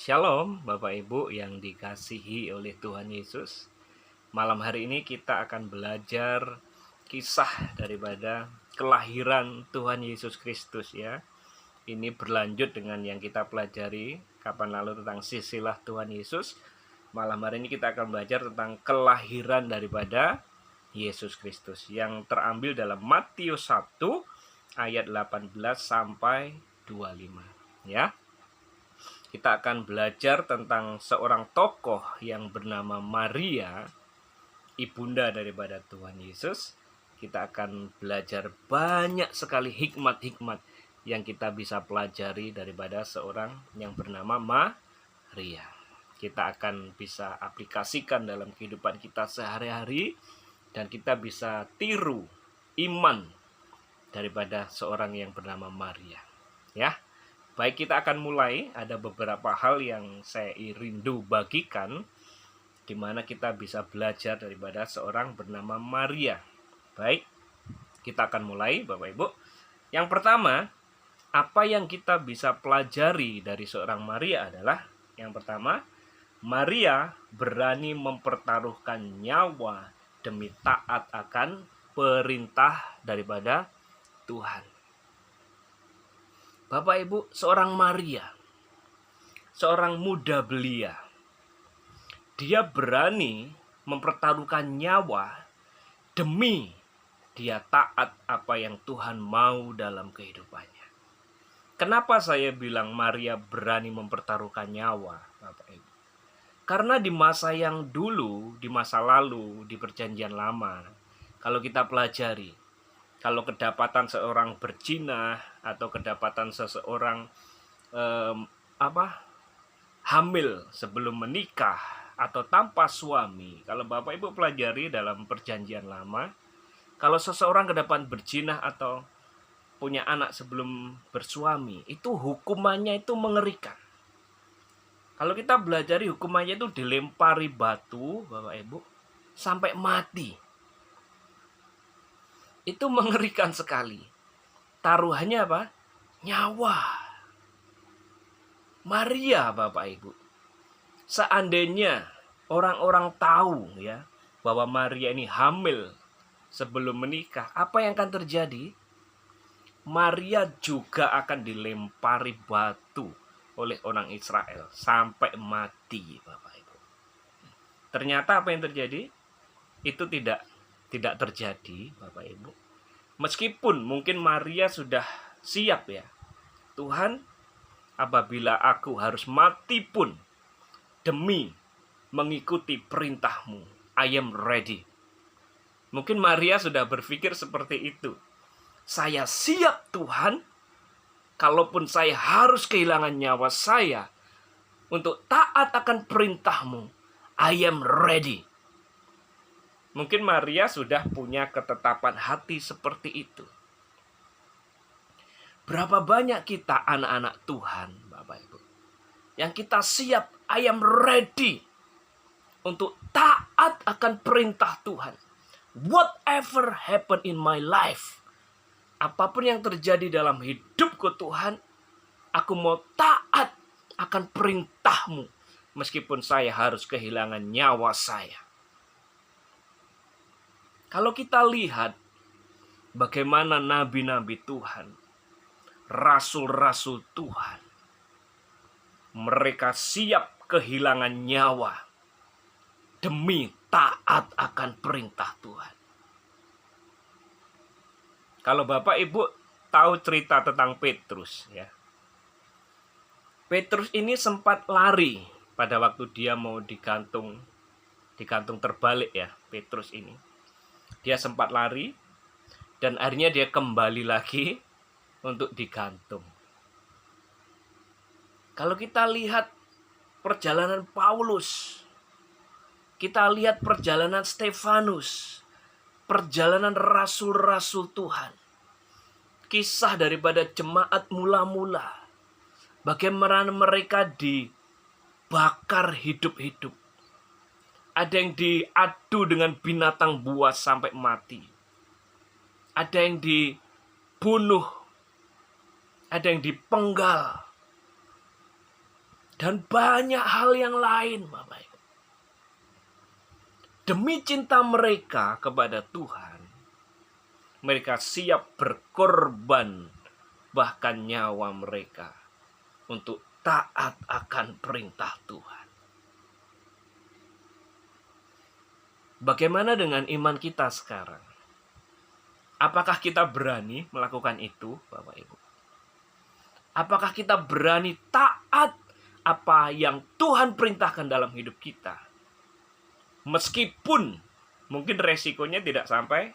Shalom Bapak Ibu yang dikasihi oleh Tuhan Yesus. Malam hari ini kita akan belajar kisah daripada kelahiran Tuhan Yesus Kristus ya. Ini berlanjut dengan yang kita pelajari kapan lalu tentang silsilah Tuhan Yesus. Malam hari ini kita akan belajar tentang kelahiran daripada Yesus Kristus yang terambil dalam Matius 1 ayat 18 sampai 25 ya. Kita akan belajar tentang seorang tokoh yang bernama Maria, ibunda daripada Tuhan Yesus. Kita akan belajar banyak sekali hikmat-hikmat yang kita bisa pelajari daripada seorang yang bernama Maria. Kita akan bisa aplikasikan dalam kehidupan kita sehari-hari dan kita bisa tiru iman daripada seorang yang bernama Maria. Ya. Baik, kita akan mulai. Ada beberapa hal yang saya rindu bagikan di mana kita bisa belajar daripada seorang bernama Maria. Baik, kita akan mulai Bapak Ibu. Yang pertama, apa yang kita bisa pelajari dari seorang Maria adalah yang pertama, Maria berani mempertaruhkan nyawa demi taat akan perintah daripada Tuhan. Bapak Ibu, seorang Maria, seorang muda belia, dia berani mempertaruhkan nyawa demi dia taat apa yang Tuhan mau dalam kehidupannya. Kenapa saya bilang Maria berani mempertaruhkan nyawa, Bapak Ibu? Karena di masa yang dulu, di masa lalu, di perjanjian lama, kalau kita pelajari, kalau kedapatan seorang berzina atau kedapatan seseorang hamil sebelum menikah atau tanpa suami, kalau Bapak Ibu pelajari dalam perjanjian lama, kalau seseorang kedapatan berzina atau punya anak sebelum bersuami, itu hukumannya itu mengerikan. Kalau kita belajar hukumannya itu dilempari batu, Bapak Ibu, sampai mati. Itu mengerikan sekali. Taruhannya apa? Nyawa. Maria, Bapak Ibu. Seandainya orang-orang tahu ya bahwa Maria ini hamil sebelum menikah, apa yang akan terjadi? Maria juga akan dilempari batu oleh orang Israel sampai mati, Bapak Ibu. Ternyata apa yang terjadi? Itu tidak terjadi, Bapak Ibu. Meskipun mungkin Maria sudah siap ya. Tuhan, apabila aku harus mati pun demi mengikuti perintah-Mu, I am ready. Mungkin Maria sudah berpikir seperti itu. Saya siap Tuhan, kalaupun saya harus kehilangan nyawa saya untuk taat akan perintah-Mu, I am ready. Mungkin Maria sudah punya ketetapan hati seperti itu. Berapa banyak kita anak-anak Tuhan, Bapak Ibu, yang kita siap, I am ready untuk taat akan perintah Tuhan. Whatever happen in my life, apapun yang terjadi dalam hidupku Tuhan, aku mau taat akan perintah-Mu, meskipun saya harus kehilangan nyawa saya. Kalau kita lihat bagaimana nabi-nabi Tuhan, rasul-rasul Tuhan, mereka siap kehilangan nyawa demi taat akan perintah Tuhan. Kalau Bapak Ibu tahu cerita tentang Petrus ya. Petrus ini sempat lari pada waktu dia mau digantung terbalik ya, Petrus ini. Dia sempat lari dan akhirnya dia kembali lagi untuk digantung. Kalau kita lihat perjalanan Paulus, kita lihat perjalanan Stefanus, perjalanan rasul-rasul Tuhan, kisah daripada jemaat mula-mula, bagaimana mereka dibakar hidup-hidup. Ada yang diadu dengan binatang buas sampai mati. Ada yang dibunuh. Ada yang dipenggal. dan banyak hal yang lain, Bapak Ibu. Demi cinta mereka kepada Tuhan, mereka siap berkorban bahkan nyawa mereka untuk taat akan perintah Tuhan. Bagaimana dengan iman kita sekarang? Apakah kita berani melakukan itu, Bapak Ibu? Apakah kita berani taat apa yang Tuhan perintahkan dalam hidup kita? Meskipun mungkin resikonya tidak sampai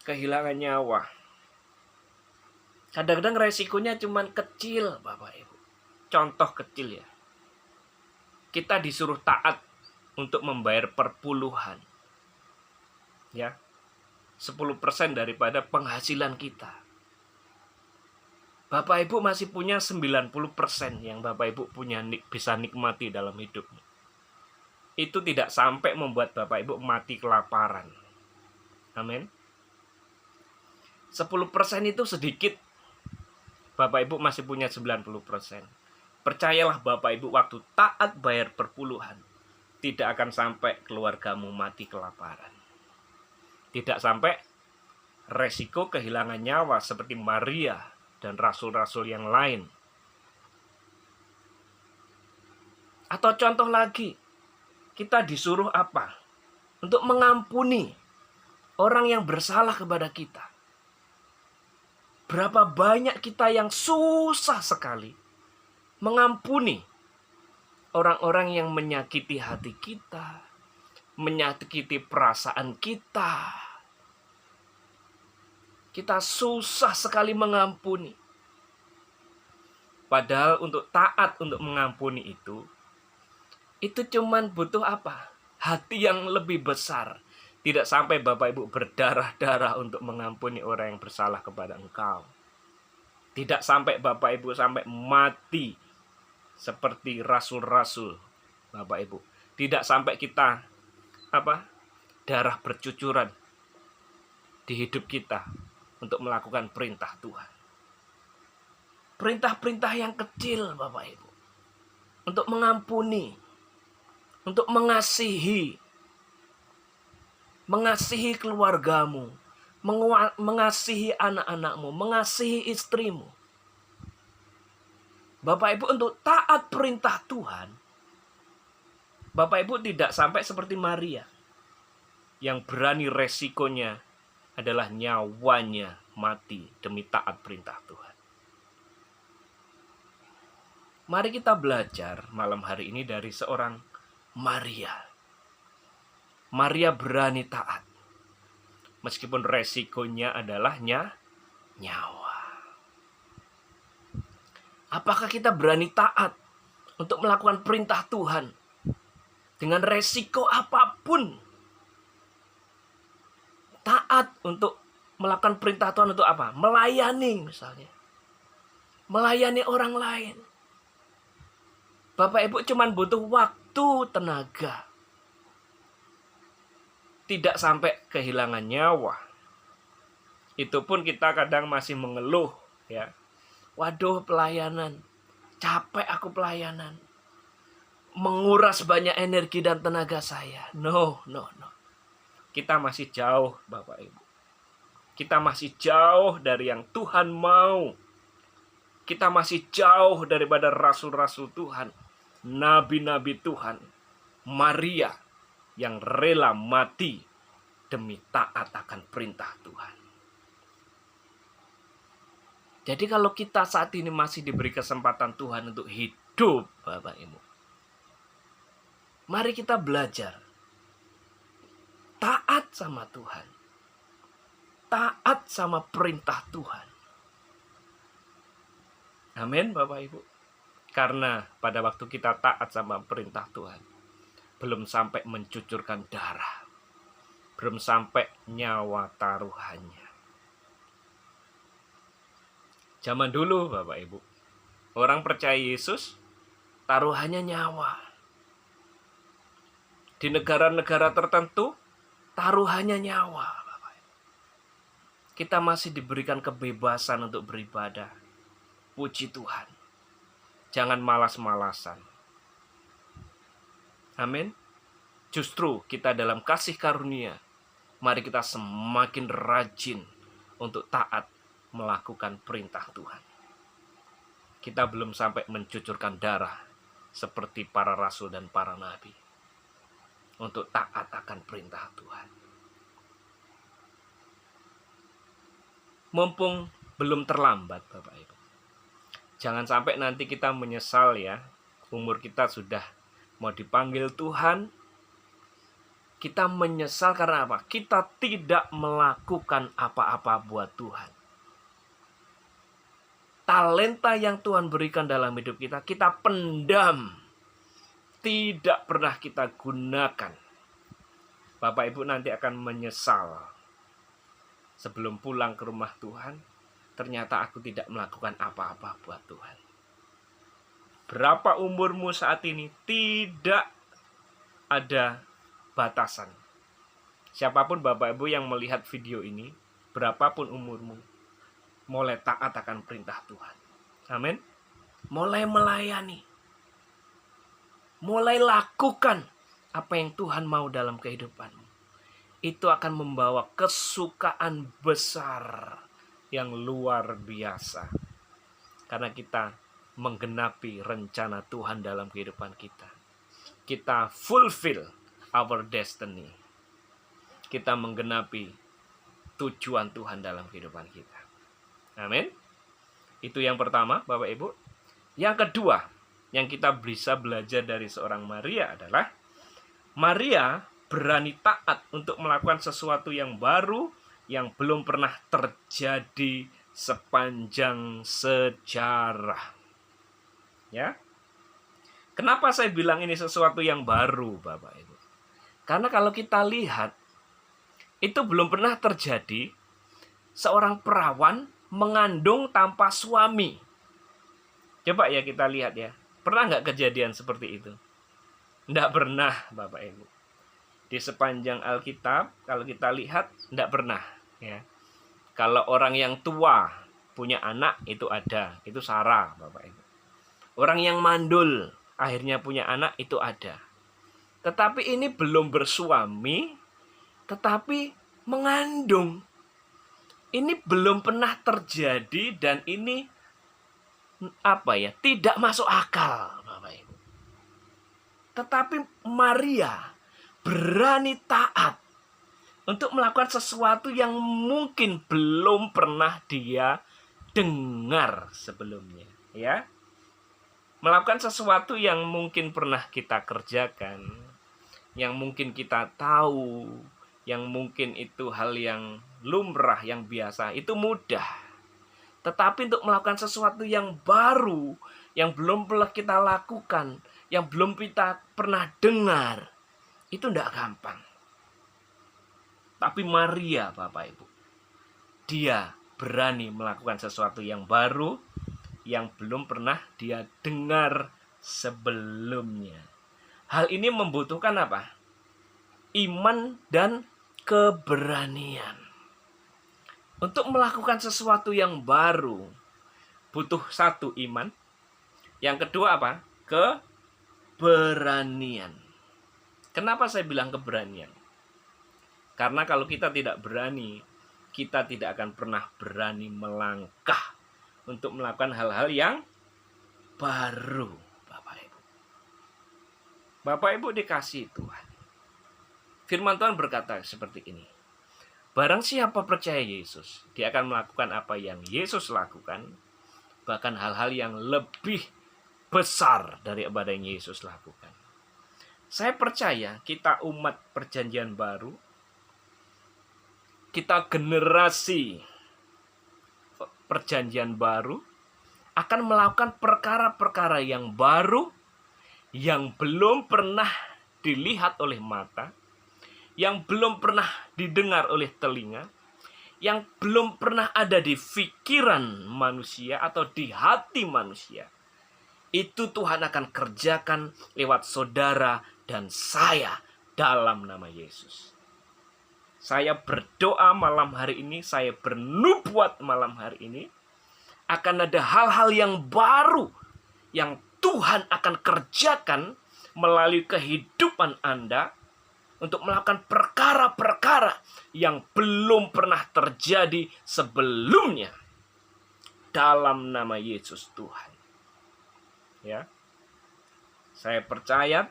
kehilangan nyawa. Kadang-kadang resikonya cuma kecil, Bapak Ibu. Contoh kecil ya. Kita disuruh taat untuk membayar perpuluhan. Ya. 10% daripada penghasilan kita. Bapak Ibu masih punya 90% yang Bapak Ibu bisa nikmati dalam hidup. Itu tidak sampai membuat Bapak Ibu mati kelaparan. Amin. 10% itu sedikit. Bapak Ibu masih punya 90%. Percayalah Bapak Ibu, waktu taat bayar perpuluhan, tidak akan sampai keluargamu mati kelaparan. Tidak sampai resiko kehilangan nyawa seperti Maria dan rasul-rasul yang lain. Atau contoh lagi, kita disuruh apa? Untuk mengampuni orang yang bersalah kepada kita. Berapa banyak kita yang susah sekali mengampuni orang-orang yang menyakiti hati kita, menyakiti perasaan kita. Kita susah sekali mengampuni. Padahal untuk taat untuk mengampuni itu cuman butuh apa? Hati yang lebih besar. Tidak sampai Bapak Ibu berdarah-darah untuk mengampuni orang yang bersalah kepada engkau. Tidak sampai Bapak Ibu sampai mati seperti rasul-rasul, Bapak Ibu. Tidak sampai kita darah bercucuran di hidup kita untuk melakukan perintah Tuhan. Perintah-perintah yang kecil, Bapak Ibu. Untuk mengampuni, untuk mengasihi keluargamu, mengasihi anak-anakmu, mengasihi istrimu. Bapak Ibu, untuk taat perintah Tuhan, Bapak Ibu tidak sampai seperti Maria yang berani resikonya adalah nyawanya mati demi taat perintah Tuhan. Mari kita belajar malam hari ini dari seorang Maria. Maria berani taat. Meskipun resikonya adalah nyawa. Apakah kita berani taat untuk melakukan perintah Tuhan dengan resiko apapun? Taat untuk melakukan perintah Tuhan untuk apa? Melayani misalnya. Melayani orang lain. Bapak Ibu cuma butuh waktu, tenaga. Tidak sampai kehilangan nyawa. Itu pun kita kadang masih mengeluh ya. Waduh, pelayanan. Capek aku pelayanan. Menguras banyak energi dan tenaga saya. No. Kita masih jauh, Bapak Ibu. Kita masih jauh dari yang Tuhan mau. Kita masih jauh daripada rasul-rasul Tuhan, nabi-nabi Tuhan, Maria yang rela mati demi taat akan perintah Tuhan. Jadi kalau kita saat ini masih diberi kesempatan Tuhan untuk hidup, Bapak Ibu, mari kita belajar taat sama Tuhan. Taat sama perintah Tuhan. Amin, Bapak Ibu. Karena pada waktu kita taat sama perintah Tuhan, belum sampai mencucurkan darah. Belum sampai nyawa taruhannya. Zaman dulu, Bapak Ibu, orang percaya Yesus, taruhannya nyawa. Di negara-negara tertentu, taruhannya nyawa. Bapak Ibu. Kita masih diberikan kebebasan untuk beribadah. Puji Tuhan. Jangan malas-malasan. Amin. Justru kita dalam kasih karunia, mari kita semakin rajin untuk taat melakukan perintah Tuhan. Kita belum sampai mencucurkan darah seperti para rasul dan para nabi untuk taat akan perintah Tuhan. Mumpung belum terlambat, Bapak Ibu. Jangan sampai nanti kita menyesal ya, umur kita sudah mau dipanggil Tuhan, kita menyesal karena apa? Kita tidak melakukan apa-apa buat Tuhan. Talenta yang Tuhan berikan dalam hidup kita, kita pendam. Tidak pernah kita gunakan. Bapak Ibu nanti akan menyesal. Sebelum pulang ke rumah Tuhan, ternyata aku tidak melakukan apa-apa buat Tuhan. Berapa umurmu saat ini? Tidak ada batasan. Siapapun Bapak Ibu yang melihat video ini, berapapun umurmu, mulai taat akan perintah Tuhan. Amin. Mulai melayani. Mulai lakukan apa yang Tuhan mau dalam kehidupanmu. Itu akan membawa kesukaan besar yang luar biasa. Karena kita menggenapi rencana Tuhan dalam kehidupan kita. Kita fulfill our destiny. Kita menggenapi tujuan Tuhan dalam kehidupan kita. Amin. Itu yang pertama, Bapak Ibu. Yang kedua, yang kita bisa belajar dari seorang Maria adalah Maria berani taat untuk melakukan sesuatu yang baru yang belum pernah terjadi sepanjang sejarah. Ya. Kenapa saya bilang ini sesuatu yang baru, Bapak Ibu? Karena kalau kita lihat, itu belum pernah terjadi seorang perawan mengandung tanpa suami. Coba ya kita lihat ya. Pernah nggak kejadian seperti itu? Nggak pernah, Bapak Ibu. Di sepanjang Alkitab, kalau kita lihat, tidak pernah. Ya. Kalau orang yang tua punya anak, itu ada. Itu Sarah, Bapak Ibu. Orang yang mandul, akhirnya punya anak, itu ada. Tetapi ini belum bersuami, tetapi mengandung. Ini belum pernah terjadi dan ini tidak masuk akal, Bapak Ibu. Tetapi Maria berani taat untuk melakukan sesuatu yang mungkin belum pernah dia dengar sebelumnya, ya. Melakukan sesuatu yang mungkin pernah kita kerjakan, yang mungkin kita tahu, yang mungkin itu hal yang lumrah, yang biasa, itu mudah. Tetapi untuk melakukan sesuatu yang baru, yang belum pernah kita lakukan, yang belum kita pernah dengar, itu tidak gampang. Tapi Maria, Bapak Ibu, dia berani melakukan sesuatu yang baru, yang belum pernah dia dengar sebelumnya. Hal ini membutuhkan apa? Iman dan keberanian. Untuk melakukan sesuatu yang baru, butuh satu, iman. Yang kedua apa? Keberanian. Kenapa saya bilang keberanian? Karena kalau kita tidak berani, kita tidak akan pernah berani melangkah untuk melakukan hal-hal yang baru, Bapak Ibu. Bapak Ibu dikasihi Tuhan. Firman Tuhan berkata seperti ini. Barang siapa percaya Yesus, dia akan melakukan apa yang Yesus lakukan, bahkan hal-hal yang lebih besar daripada yang Yesus lakukan. Saya percaya kita umat perjanjian baru, kita generasi perjanjian baru, akan melakukan perkara-perkara yang baru, yang belum pernah dilihat oleh mata, yang belum pernah didengar oleh telinga, yang belum pernah ada di pikiran manusia atau di hati manusia. Itu Tuhan akan kerjakan lewat saudara dan saya dalam nama Yesus. Saya berdoa malam hari ini, saya bernubuat malam hari ini, akan ada hal-hal yang baru yang Tuhan akan kerjakan melalui kehidupan Anda untuk melakukan perkara-perkara yang belum pernah terjadi sebelumnya dalam nama Yesus Tuhan. Ya. Saya percaya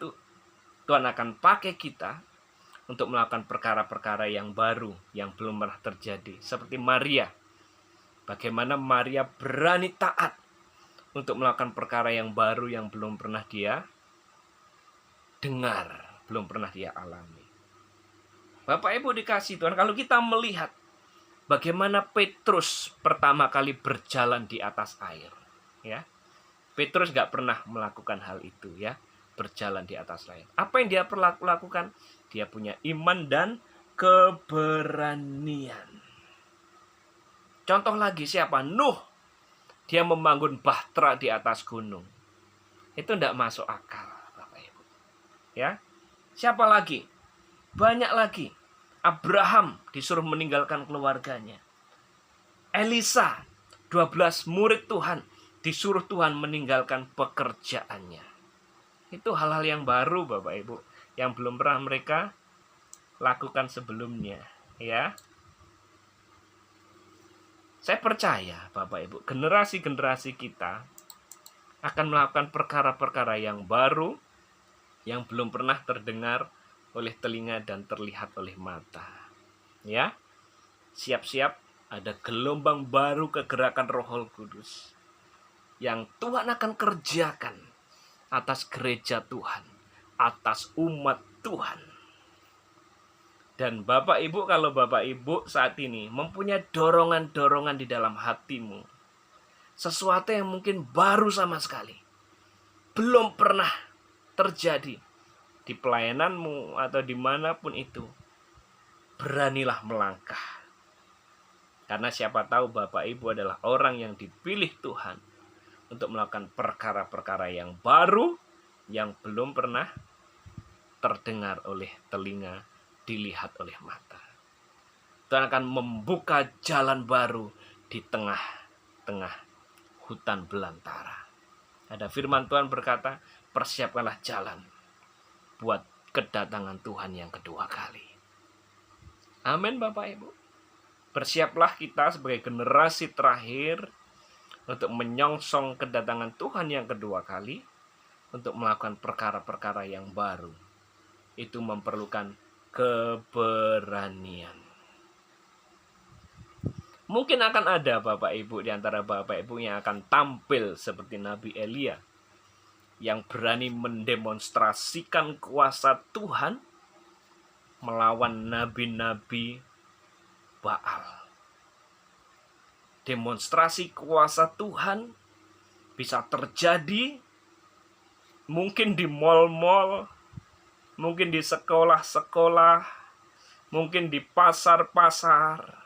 Tuhan akan pakai kita untuk melakukan perkara-perkara yang baru yang belum pernah terjadi. Seperti Maria. Bagaimana Maria berani taat untuk melakukan perkara yang baru yang belum pernah dia dengar, belum pernah dia alami. Bapak Ibu dikasih Tuhan, kalau kita melihat bagaimana Petrus pertama kali berjalan di atas air, ya, Petrus gak pernah melakukan hal itu, ya, berjalan di atas air. Apa yang dia lakukan? Dia punya iman dan keberanian. Contoh lagi siapa? Nuh. Dia membangun bahtera di atas gunung. Itu tidak masuk akal, Bapak Ibu. Ya, siapa lagi? Banyak lagi. Abraham disuruh meninggalkan keluarganya. Elisa, 12 murid Tuhan, disuruh Tuhan meninggalkan pekerjaannya. Itu hal-hal yang baru, Bapak Ibu, yang belum pernah mereka lakukan sebelumnya, ya. Saya percaya, Bapak Ibu, generasi-generasi kita akan melakukan perkara-perkara yang baru, yang belum pernah terdengar oleh telinga dan terlihat oleh mata. Ya, siap-siap ada gelombang baru kegerakan Roh Kudus yang Tuhan akan kerjakan atas gereja Tuhan, atas umat Tuhan. Dan Bapak Ibu, kalau Bapak Ibu saat ini mempunyai dorongan-dorongan di dalam hatimu, sesuatu yang mungkin baru sama sekali, belum pernah terjadi di pelayananmu atau dimanapun itu, beranilah melangkah. Karena siapa tahu Bapak Ibu adalah orang yang dipilih Tuhan untuk melakukan perkara-perkara yang baru, yang belum pernah terdengar oleh telinga, dilihat oleh mata. Tuhan akan membuka jalan baru di tengah-tengah hutan belantara. Ada firman Tuhan berkata, persiapkanlah jalan buat kedatangan Tuhan yang kedua kali. Amin Bapak Ibu. Bersiaplah kita sebagai generasi terakhir untuk menyongsong kedatangan Tuhan yang kedua kali, untuk melakukan perkara-perkara yang baru. Itu memerlukan keberanian. Mungkin akan ada Bapak Ibu di antara Bapak Ibu yang akan tampil seperti Nabi Elia, yang berani mendemonstrasikan kuasa Tuhan melawan nabi-nabi Baal. Demonstrasi kuasa Tuhan bisa terjadi mungkin di mal-mal, mungkin di sekolah-sekolah, mungkin di pasar-pasar.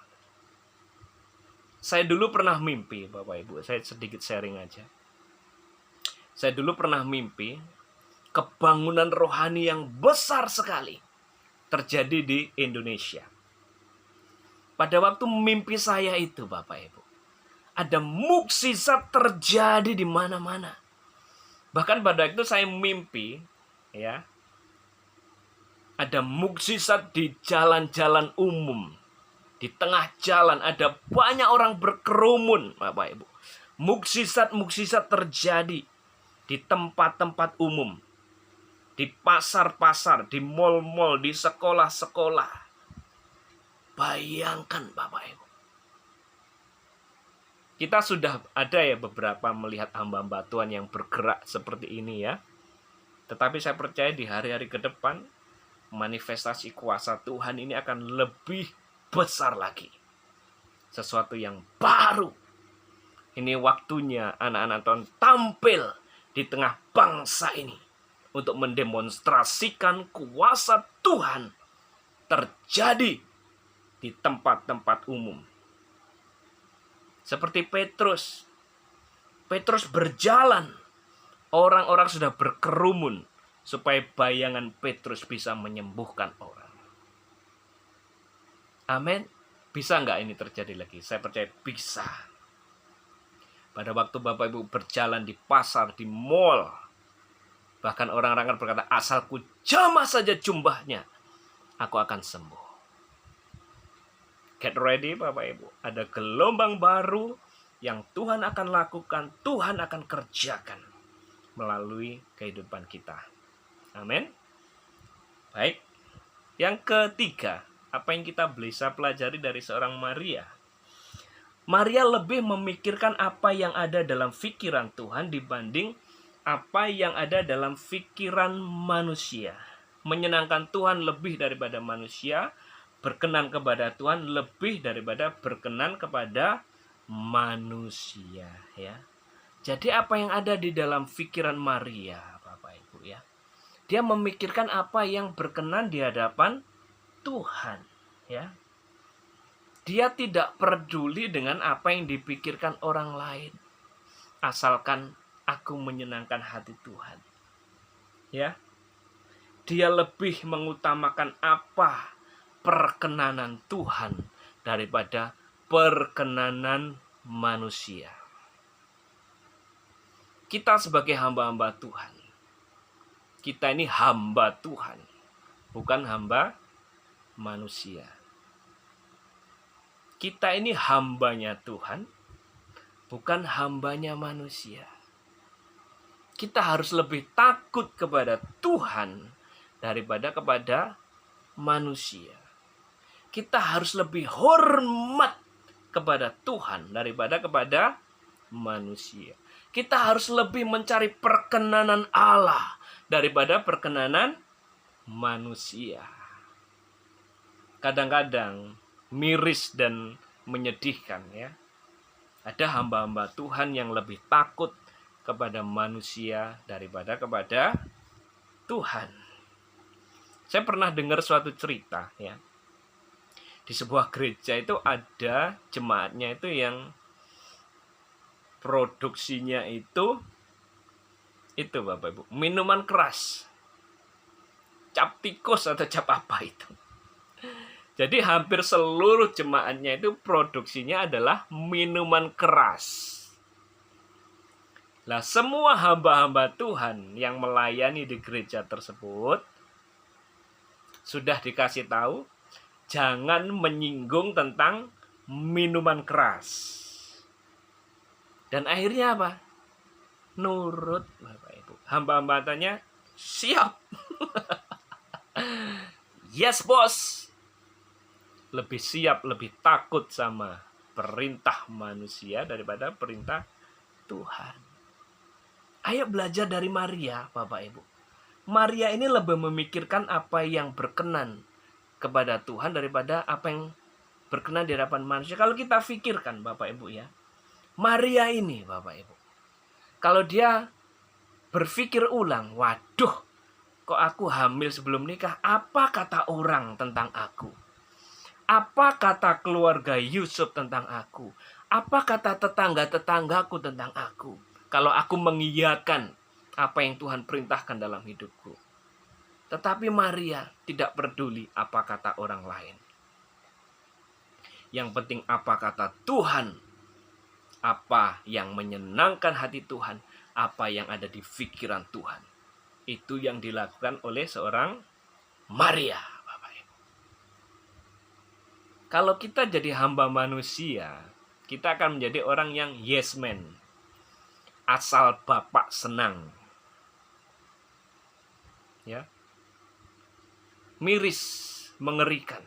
Saya dulu pernah mimpi, Bapak Ibu, saya sedikit sharing aja. Saya dulu pernah mimpi kebangunan rohani yang besar sekali terjadi di Indonesia. Pada waktu mimpi saya itu, Bapak Ibu, ada mukjizat terjadi di mana-mana. Bahkan pada itu saya mimpi, ya, ada mukjizat di jalan-jalan umum. Di tengah jalan ada banyak orang berkerumun, Bapak Ibu. Mukjizat-mukjizat terjadi di tempat-tempat umum, di pasar-pasar, di mal-mal, di sekolah-sekolah. Bayangkan Bapak Ibu. Kita sudah ada ya beberapa melihat hamba-hamba Tuhan yang bergerak seperti ini ya. Tetapi saya percaya di hari-hari ke depan, manifestasi kuasa Tuhan ini akan lebih besar lagi. Sesuatu yang baru. Ini waktunya anak-anak Tuhan tampil di tengah bangsa ini untuk mendemonstrasikan kuasa Tuhan terjadi di tempat-tempat umum. Seperti Petrus. Petrus berjalan. Orang-orang sudah berkerumun supaya bayangan Petrus bisa menyembuhkan orang. Amin. Bisa nggak ini terjadi lagi? Saya percaya bisa. Pada waktu Bapak Ibu berjalan di pasar, di mall, Bahkan orang-orang berkata, asalku jamah saja jubahnya, aku akan sembuh. Get ready Bapak Ibu. Ada gelombang baru yang Tuhan akan lakukan, Tuhan akan kerjakan melalui kehidupan kita. Amin. Baik. Yang ketiga, apa yang kita bisa pelajari dari seorang Maria? Maria lebih memikirkan apa yang ada dalam pikiran Tuhan dibanding apa yang ada dalam pikiran manusia. Menyenangkan Tuhan lebih daripada manusia, berkenan kepada Tuhan lebih daripada berkenan kepada manusia, ya. Jadi apa yang ada di dalam pikiran Maria, Bapak Ibu, ya. Dia memikirkan apa yang berkenan di hadapan Tuhan, ya. Dia tidak peduli dengan apa yang dipikirkan orang lain, asalkan aku menyenangkan hati Tuhan, ya. Dia lebih mengutamakan apa perkenanan Tuhan daripada perkenanan manusia. Kita sebagai hamba-hamba Tuhan, kita ini hamba Tuhan, bukan hamba manusia. Kita ini hambanya Tuhan, bukan hambanya manusia. Kita harus lebih takut kepada Tuhan daripada kepada manusia. Kita harus lebih hormat kepada Tuhan daripada kepada manusia. Kita harus lebih mencari perkenanan Allah daripada perkenanan manusia. Kadang-kadang miris dan menyedihkan, ya. Ada hamba-hamba Tuhan yang lebih takut kepada manusia daripada kepada Tuhan. Saya pernah dengar suatu cerita, ya. Di sebuah gereja itu ada jemaatnya itu yang produksinya itu Bapak Ibu, minuman keras. Cap tikus atau cap apa itu. Jadi hampir seluruh jemaatnya itu produksinya adalah minuman keras. Nah, semua hamba-hamba Tuhan yang melayani di gereja tersebut sudah dikasih tahu, jangan menyinggung tentang minuman keras. Dan akhirnya apa? Nurut, Bapak Ibu. Hamba-hambanya siap. Yes, bos. Lebih siap, lebih takut sama perintah manusia daripada perintah Tuhan. Ayo belajar dari Maria, Bapak Ibu. Maria ini lebih memikirkan apa yang berkenan kepada Tuhan daripada apa yang berkenan di hadapan manusia. Kalau kita pikirkan, Bapak Ibu, ya, Maria ini, Bapak Ibu, kalau dia berpikir ulang, waduh, kok aku hamil sebelum nikah, apa kata orang tentang aku? Apa kata keluarga Yusuf tentang aku? Apa kata tetangga-tetanggaku tentang aku? Kalau aku mengiyakan apa yang Tuhan perintahkan dalam hidupku. Tetapi Maria tidak peduli apa kata orang lain. Yang penting apa kata Tuhan. Apa yang menyenangkan hati Tuhan. Apa yang ada di pikiran Tuhan. Itu yang dilakukan oleh seorang Maria. Kalau kita jadi hamba manusia, kita akan menjadi orang yang yes man. Asal Bapak senang. Ya. Miris, mengerikan.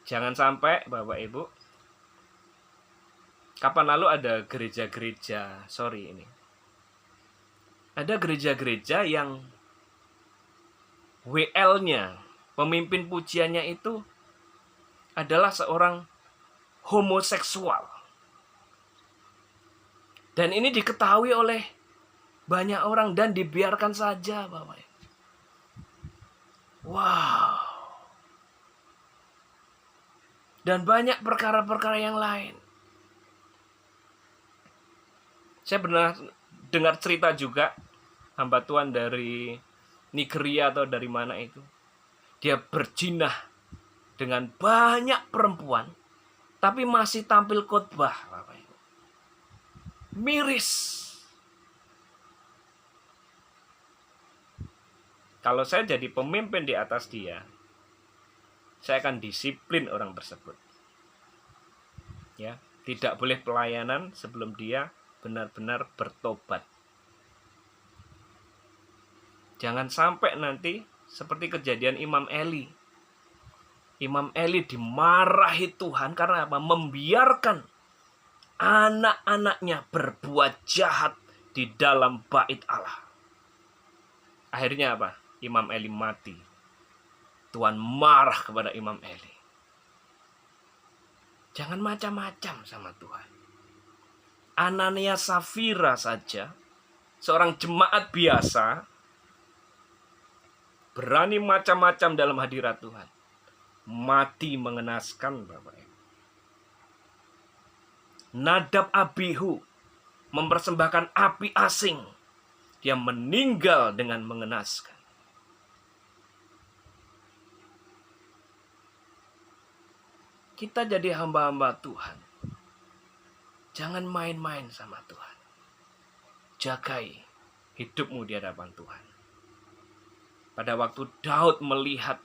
Jangan sampai Bapak Ibu, kapan lalu ada gereja-gereja, ada gereja-gereja yang WL-nya, pemimpin pujiannya itu adalah seorang homoseksual. Dan ini diketahui oleh banyak orang dan dibiarkan saja, Bapak. Wow. Dan banyak perkara-perkara yang lain. Saya pernah dengar cerita juga hamba Tuhan dari Nigeria atau dari mana itu. Dia berjinah dengan banyak perempuan, tapi masih tampil khotbah, Bapak Ibu. Miris. Kalau saya jadi pemimpin di atas dia, saya akan disiplin orang tersebut. Ya, tidak boleh pelayanan sebelum dia benar-benar bertobat. Jangan sampai nanti seperti kejadian Imam Eli. Imam Eli dimarahi Tuhan karena apa? Membiarkan anak-anaknya berbuat jahat di dalam bait Allah. Akhirnya apa? Imam Eli mati. Tuhan marah kepada Imam Eli. Jangan macam-macam sama Tuhan. Anania Safira saja, seorang jemaat biasa, berani macam-macam dalam hadirat Tuhan. Mati mengenaskan, Bapak Ibu. Nadab Abihu mempersembahkan api asing. Dia meninggal dengan mengenaskan. Kita jadi hamba-hamba Tuhan. Jangan main-main sama Tuhan. Jagai hidupmu di hadapan Tuhan. Pada waktu Daud melihat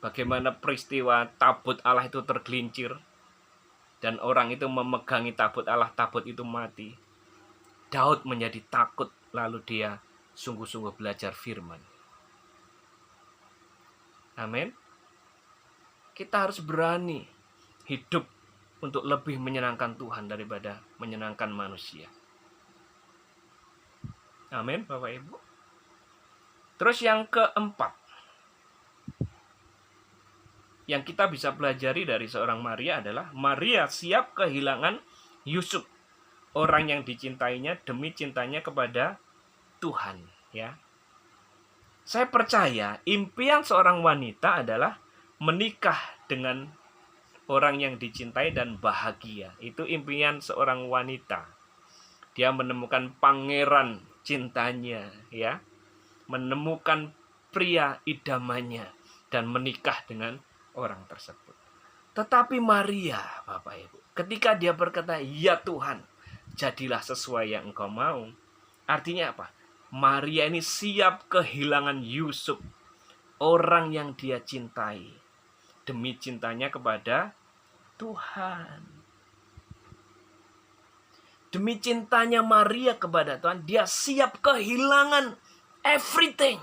bagaimana peristiwa tabut Allah itu tergelincir dan orang itu memegangi tabut Allah, tabut itu mati. Daud menjadi takut, lalu dia sungguh-sungguh belajar firman. Amin. Kita harus berani hidup untuk lebih menyenangkan Tuhan daripada menyenangkan manusia. Amin, Bapak Ibu. Terus yang keempat, yang kita bisa pelajari dari seorang Maria adalah Maria siap kehilangan Yusuf, orang yang dicintainya demi cintanya kepada Tuhan. Ya, saya percaya impian seorang wanita adalah menikah dengan orang yang dicintai dan bahagia. Itu impian seorang wanita. Dia menemukan pangeran cintanya, ya, menemukan pria idamannya dan menikah dengan orang tersebut. Tetapi Maria, Bapak Ibu, ketika dia berkata, "Ya Tuhan, jadilah sesuai yang Engkau mau." Artinya apa? Maria ini siap kehilangan Yusuf, orang yang dia cintai, demi cintanya kepada Tuhan. Demi cintanya Maria kepada Tuhan, dia siap kehilangan everything.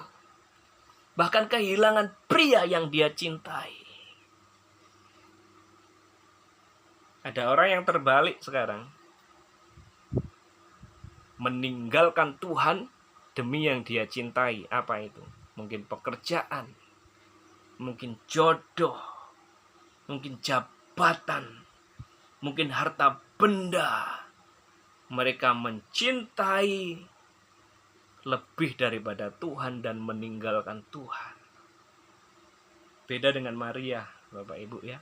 Bahkan kehilangan pria yang dia cintai. Ada orang yang terbalik sekarang. Meninggalkan Tuhan demi yang dia cintai. Apa itu? Mungkin pekerjaan, mungkin jodoh, mungkin jabatan, mungkin harta benda. Mereka mencintai lebih daripada Tuhan dan meninggalkan Tuhan. Beda dengan Maria, Bapak Ibu ya.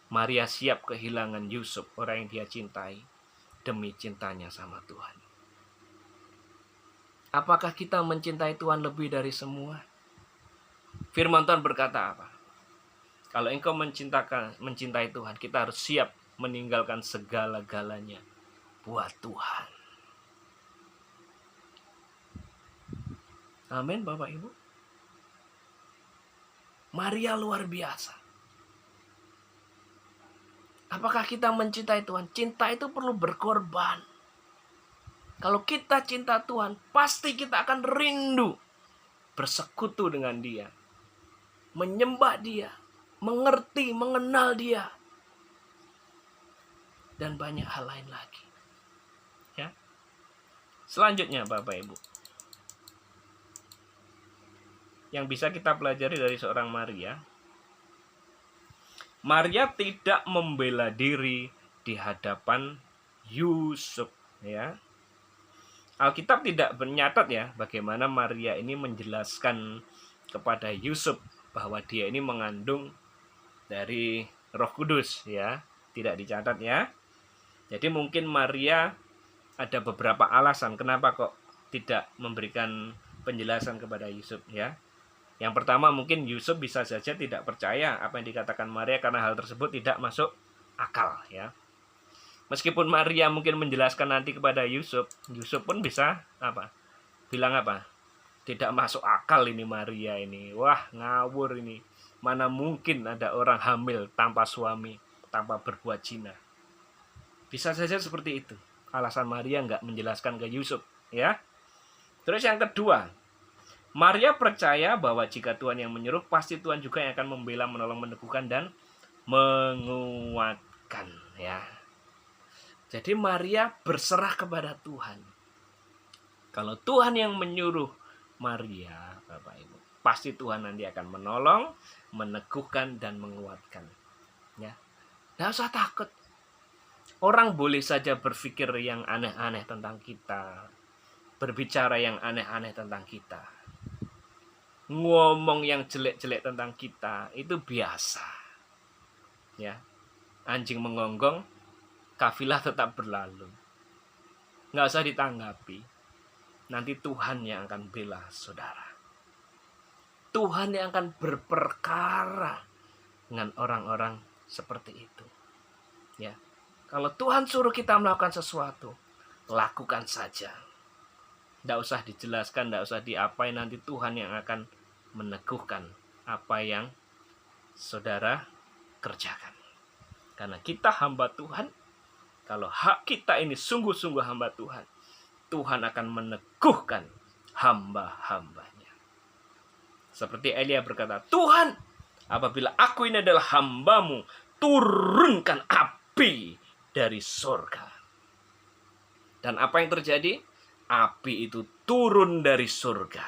Maria siap kehilangan Yusuf, orang yang dia cintai, demi cintanya sama Tuhan. Apakah kita mencintai Tuhan lebih dari semua? Firman Tuhan berkata apa? Kalau engkau mencintai Tuhan, kita harus siap meninggalkan segala-galanya buat Tuhan. Amin, Bapak Ibu. Maria luar biasa. Apakah kita mencintai Tuhan? Cinta itu perlu berkorban. Kalau kita cinta Tuhan, pasti kita akan rindu bersekutu dengan Dia, menyembah Dia, mengerti, mengenal Dia, dan banyak hal lain lagi. Ya. Selanjutnya, Bapak Ibu, yang bisa kita pelajari dari seorang Maria, Maria tidak membela diri di hadapan Yusuf, ya. Alkitab tidak menyatat ya bagaimana Maria ini menjelaskan kepada Yusuf bahwa dia ini mengandung dari Roh Kudus, ya. Tidak dicatat ya. Jadi mungkin Maria ada beberapa alasan kenapa kok tidak memberikan penjelasan kepada Yusuf, ya. Yang pertama, mungkin Yusuf bisa saja tidak percaya apa yang dikatakan Maria karena hal tersebut tidak masuk akal, ya. Meskipun Maria mungkin menjelaskan nanti kepada Yusuf, Yusuf pun bisa apa? Bilang apa? Tidak masuk akal ini Maria ini. Wah, ngawur ini. Mana mungkin ada orang hamil tanpa suami, tanpa berbuat zina. Bisa saja seperti itu. Alasan Maria nggak menjelaskan ke Yusuf, ya. Terus yang kedua, Maria percaya bahwa jika Tuhan yang menyuruh, pasti Tuhan juga yang akan membela, menolong, meneguhkan, dan menguatkan, ya. Jadi Maria berserah kepada Tuhan. Kalau Tuhan yang menyuruh Maria, Bapak Ibu, pasti Tuhan nanti akan menolong, meneguhkan, dan menguatkan. Ya, tidak usah takut. Orang boleh saja berpikir yang aneh-aneh tentang kita, berbicara yang aneh-aneh tentang kita, ngomong yang jelek-jelek tentang kita, itu biasa. Ya, anjing menggonggong, kafilah tetap berlalu. Nggak usah ditanggapi. Nanti Tuhan yang akan bela saudara. Tuhan yang akan berperkara dengan orang-orang seperti itu. Ya, kalau Tuhan suruh kita melakukan sesuatu, lakukan saja. Tidak usah dijelaskan, tidak usah diapain. Nanti Tuhan yang akan meneguhkan apa yang saudara kerjakan. Karena kita hamba Tuhan. Kalau hak kita ini sungguh-sungguh hamba Tuhan, Tuhan akan meneguhkan hamba-hambanya. Seperti Elia berkata, Tuhan, apabila aku ini adalah hambamu, turunkan api dari surga. Dan apa yang terjadi? Api itu turun dari surga.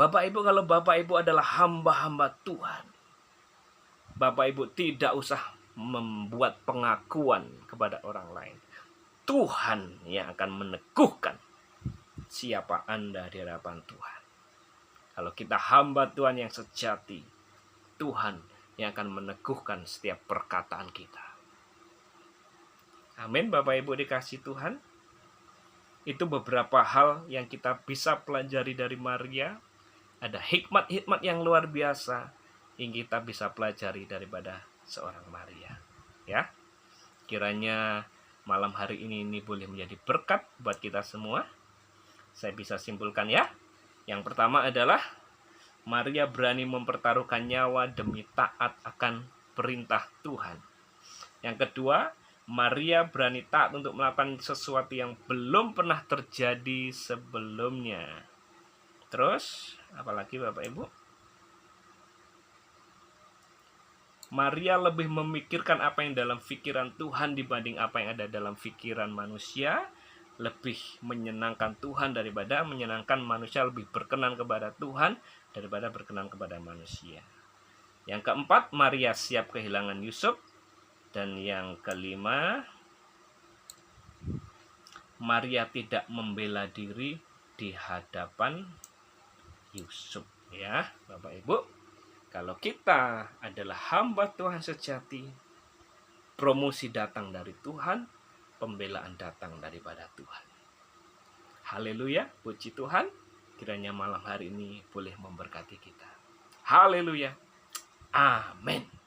Bapak Ibu, kalau Bapak Ibu adalah hamba-hamba Tuhan, Bapak Ibu tidak usah membuat pengakuan kepada orang lain. Tuhan yang akan meneguhkan siapa Anda di hadapan Tuhan. Kalau kita hamba Tuhan yang sejati, Tuhan yang akan meneguhkan setiap perkataan kita. Amin, Bapak Ibu dikasih Tuhan. Itu beberapa hal yang kita bisa pelajari dari Maria. Ada hikmat-hikmat yang luar biasa yang kita bisa pelajari daripada seorang Maria. Ya, kiranya malam hari ini boleh menjadi berkat buat kita semua. Saya bisa simpulkan ya. Yang pertama adalah Maria berani mempertaruhkan nyawa demi taat akan perintah Tuhan. Yang kedua, Maria berani taat untuk melakukan sesuatu yang belum pernah terjadi sebelumnya. Terus, apalagi Bapak Ibu? Maria lebih memikirkan apa yang dalam pikiran Tuhan dibanding apa yang ada dalam pikiran manusia. Lebih menyenangkan Tuhan daripada menyenangkan manusia, lebih berkenan kepada Tuhan daripada berkenan kepada manusia. Yang keempat, Maria siap kehilangan Yusuf. Dan yang kelima, Maria tidak membela diri di hadapan Yusuf. Ya, Bapak Ibu, kalau kita adalah hamba Tuhan sejati, promosi datang dari Tuhan, pembelaan datang daripada Tuhan. Haleluya, puji Tuhan. Kiranya malam hari ini boleh memberkati kita. Haleluya. Amin.